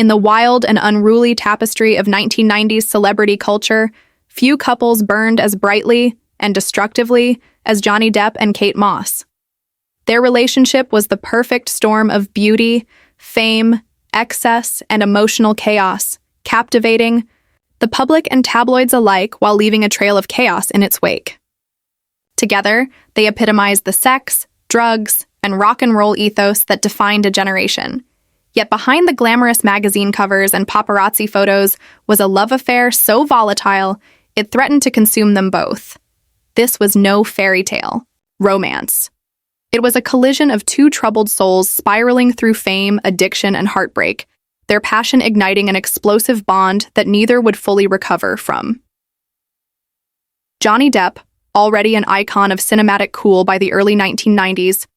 In the wild and unruly tapestry of 1990s celebrity culture, few couples burned as brightly and destructively as Johnny Depp and Kate Moss. Their relationship was the perfect storm of beauty, fame, excess, and emotional chaos, captivating the public and tabloids alike while leaving a trail of chaos in its wake. Together, they epitomized the sex, drugs, and rock and roll ethos that defined a generation. Yet behind the glamorous magazine covers and paparazzi photos was a love affair so volatile it threatened to consume them both. This was no fairy tale, romance. It was a collision of two troubled souls spiraling through fame, addiction, and heartbreak, their passion igniting an explosive bond that neither would fully recover from. Johnny Depp, already an icon of cinematic cool by the early 1990s,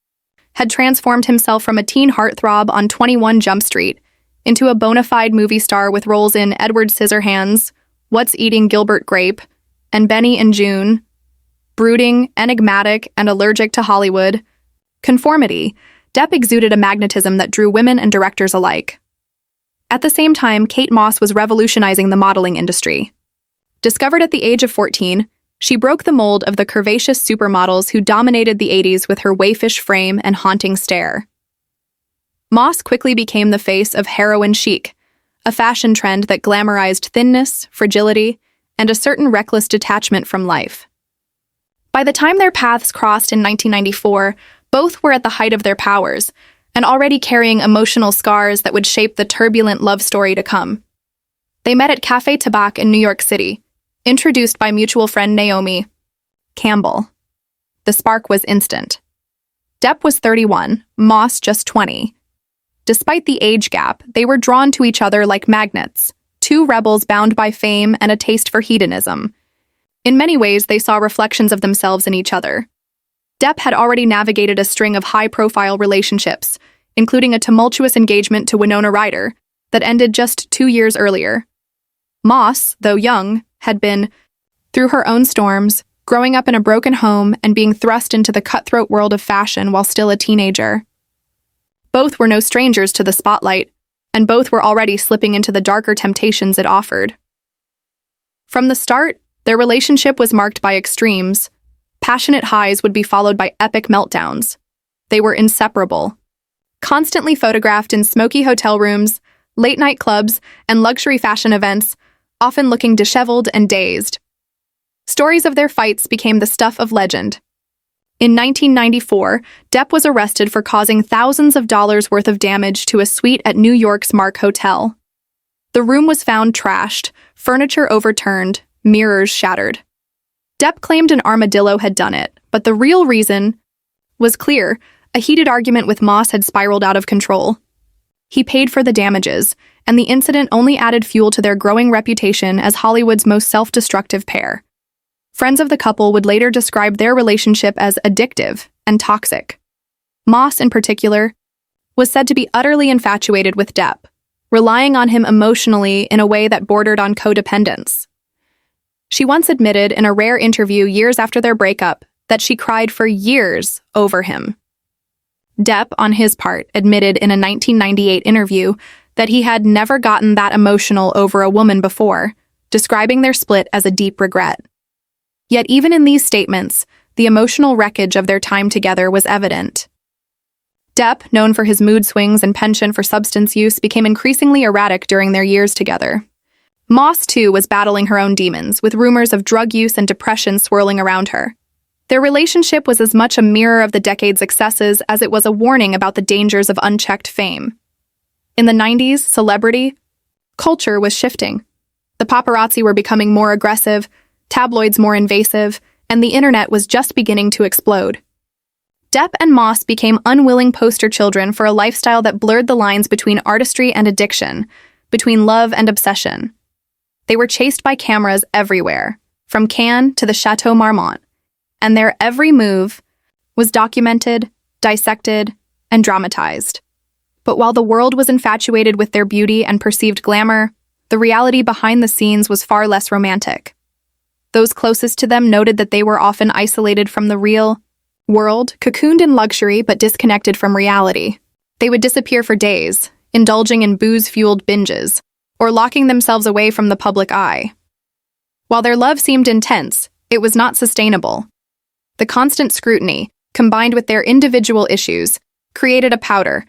had transformed himself from a teen heartthrob on 21 Jump Street into a bona fide movie star with roles in Edward Scissorhands, What's Eating Gilbert Grape, and Benny and June. Brooding, enigmatic, and allergic to Hollywood conformity, Depp exuded a magnetism that drew women and directors alike. At the same time, Kate Moss was revolutionizing the modeling industry. Discovered at the age of 14, she broke the mold of the curvaceous supermodels who dominated the 80s with her waifish frame and haunting stare. Moss quickly became the face of heroin chic, a fashion trend that glamorized thinness, fragility, and a certain reckless detachment from life. By the time their paths crossed in 1994, both were at the height of their powers, and already carrying emotional scars that would shape the turbulent love story to come. They met at Café Tabac in New York City, introduced by mutual friend Naomi Campbell. The spark was instant. Depp was 31, Moss just 20. Despite the age gap, they were drawn to each other like magnets, two rebels bound by fame and a taste for hedonism. In many ways, they saw reflections of themselves in each other. Depp had already navigated a string of high-profile relationships, including a tumultuous engagement to Winona Ryder that ended just 2 years earlier. Moss, though young, had been through her own storms, growing up in a broken home and being thrust into the cutthroat world of fashion while still a teenager. Both were no strangers to the spotlight, and both were already slipping into the darker temptations it offered. From the start, their relationship was marked by extremes. Passionate highs would be followed by epic meltdowns. They were inseparable. Constantly photographed in smoky hotel rooms, late-night clubs, and luxury fashion events, often looking disheveled and dazed. Stories of their fights became the stuff of legend. In 1994, Depp was arrested for causing thousands of dollars worth of damage to a suite at New York's Mark Hotel. The room was found trashed, furniture overturned, mirrors shattered. Depp claimed an armadillo had done it, but the real reason was clear. A heated argument with Moss had spiraled out of control. He paid for the damages, and the incident only added fuel to their growing reputation as Hollywood's most self-destructive pair. Friends of the couple would later describe their relationship as addictive and toxic. Moss, in particular, was said to be utterly infatuated with Depp, relying on him emotionally in a way that bordered on codependence. She once admitted in a rare interview years after their breakup that she cried for years over him. Depp, on his part, admitted in a 1998 interview that he had never gotten that emotional over a woman before, describing their split as a deep regret. Yet even in these statements, the emotional wreckage of their time together was evident. Depp, known for his mood swings and penchant for substance use, became increasingly erratic during their years together. Moss, too, was battling her own demons, with rumors of drug use and depression swirling around her. Their relationship was as much a mirror of the decade's excesses as it was a warning about the dangers of unchecked fame. In the 90s, celebrity culture was shifting. The paparazzi were becoming more aggressive, tabloids more invasive, and the internet was just beginning to explode. Depp and Moss became unwilling poster children for a lifestyle that blurred the lines between artistry and addiction, between love and obsession. They were chased by cameras everywhere, from Cannes to the Chateau Marmont, and their every move was documented, dissected, and dramatized. But while the world was infatuated with their beauty and perceived glamour, the reality behind the scenes was far less romantic. Those closest to them noted that they were often isolated from the real world, cocooned in luxury but disconnected from reality. They would disappear for days, indulging in booze-fueled binges, or locking themselves away from the public eye. While their love seemed intense, it was not sustainable. The constant scrutiny, combined with their individual issues, created a powder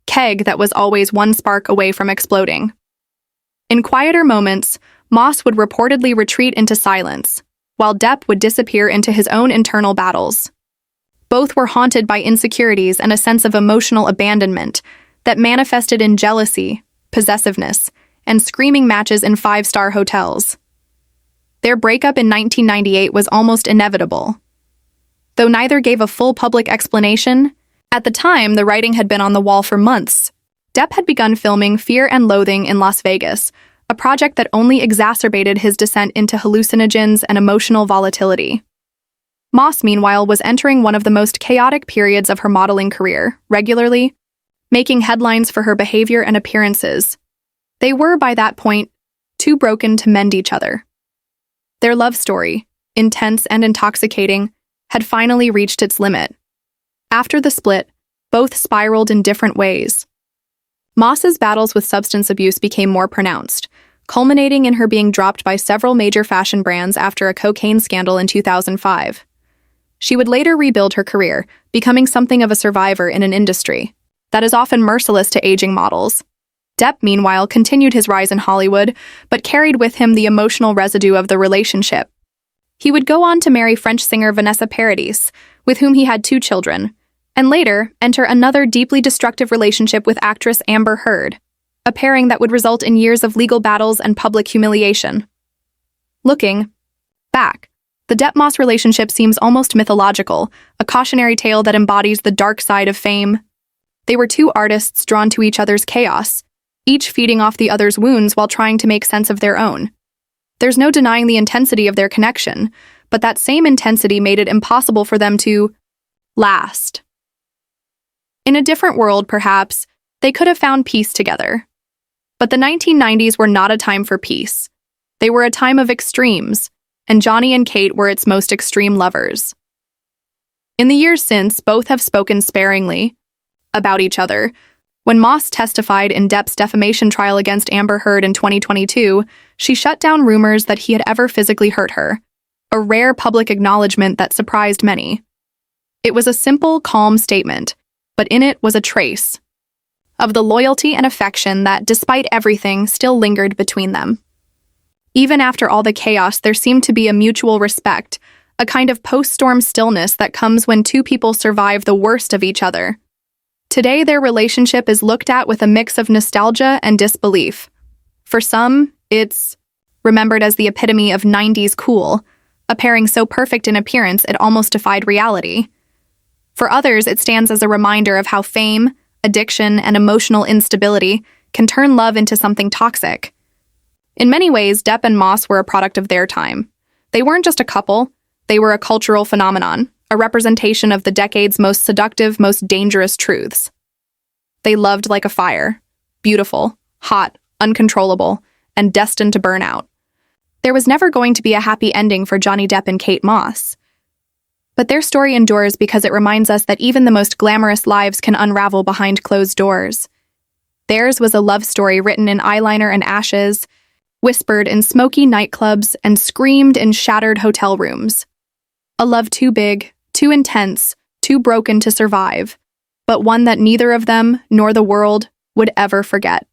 keg that was always one spark away from exploding. In quieter moments, Moss would reportedly retreat into silence, while Depp would disappear into his own internal battles. Both were haunted by insecurities and a sense of emotional abandonment that manifested in jealousy, possessiveness, and screaming matches in five-star hotels. Their breakup in 1998 was almost inevitable. Though neither gave a full public explanation, at the time the writing had been on the wall for months. Depp had begun filming Fear and Loathing in Las Vegas, a project that only exacerbated his descent into hallucinogens and emotional volatility. Moss, meanwhile, was entering one of the most chaotic periods of her modeling career, regularly making headlines for her behavior and appearances. They were, by that point, too broken to mend each other. Their love story, intense and intoxicating, had finally reached its limit. After the split, both spiraled in different ways. Moss's battles with substance abuse became more pronounced, culminating in her being dropped by several major fashion brands after a cocaine scandal in 2005. She would later rebuild her career, becoming something of a survivor in an industry that is often merciless to aging models. Depp, meanwhile, continued his rise in Hollywood, but carried with him the emotional residue of the relationship. He would go on to marry French singer Vanessa Paradis, with whom he had 2 children, and later enter another deeply destructive relationship with actress Amber Heard, a pairing that would result in years of legal battles and public humiliation. Looking back, the Depp-Moss relationship seems almost mythological, a cautionary tale that embodies the dark side of fame. They were 2 artists drawn to each other's chaos, each feeding off the other's wounds while trying to make sense of their own. There's no denying the intensity of their connection, but that same intensity made it impossible for them to last. In a different world, perhaps, they could have found peace together. But the 1990s were not a time for peace. They were a time of extremes, and Johnny and Kate were its most extreme lovers. In the years since, both have spoken sparingly about each other. When Moss testified in Depp's defamation trial against Amber Heard in 2022, she shut down rumors that he had ever physically hurt her, a rare public acknowledgement that surprised many. It was a simple, calm statement, but in it was a trace of the loyalty and affection that, despite everything, still lingered between them. Even after all the chaos, there seemed to be a mutual respect, a kind of post-storm stillness that comes when 2 people survive the worst of each other. Today, their relationship is looked at with a mix of nostalgia and disbelief. For some, it's remembered as the epitome of 90s cool, a pairing so perfect in appearance it almost defied reality. For others, it stands as a reminder of how fame, addiction, and emotional instability can turn love into something toxic. In many ways, Depp and Moss were a product of their time. They weren't just a couple, they were a cultural phenomenon, a representation of the decade's most seductive, most dangerous truths. They loved like a fire, beautiful, hot, uncontrollable, and destined to burn out. There was never going to be a happy ending for Johnny Depp and Kate Moss. But their story endures because it reminds us that even the most glamorous lives can unravel behind closed doors. Theirs was a love story written in eyeliner and ashes, whispered in smoky nightclubs, and screamed in shattered hotel rooms. A love too big, too intense, too broken to survive, but one that neither of them nor the world would ever forget.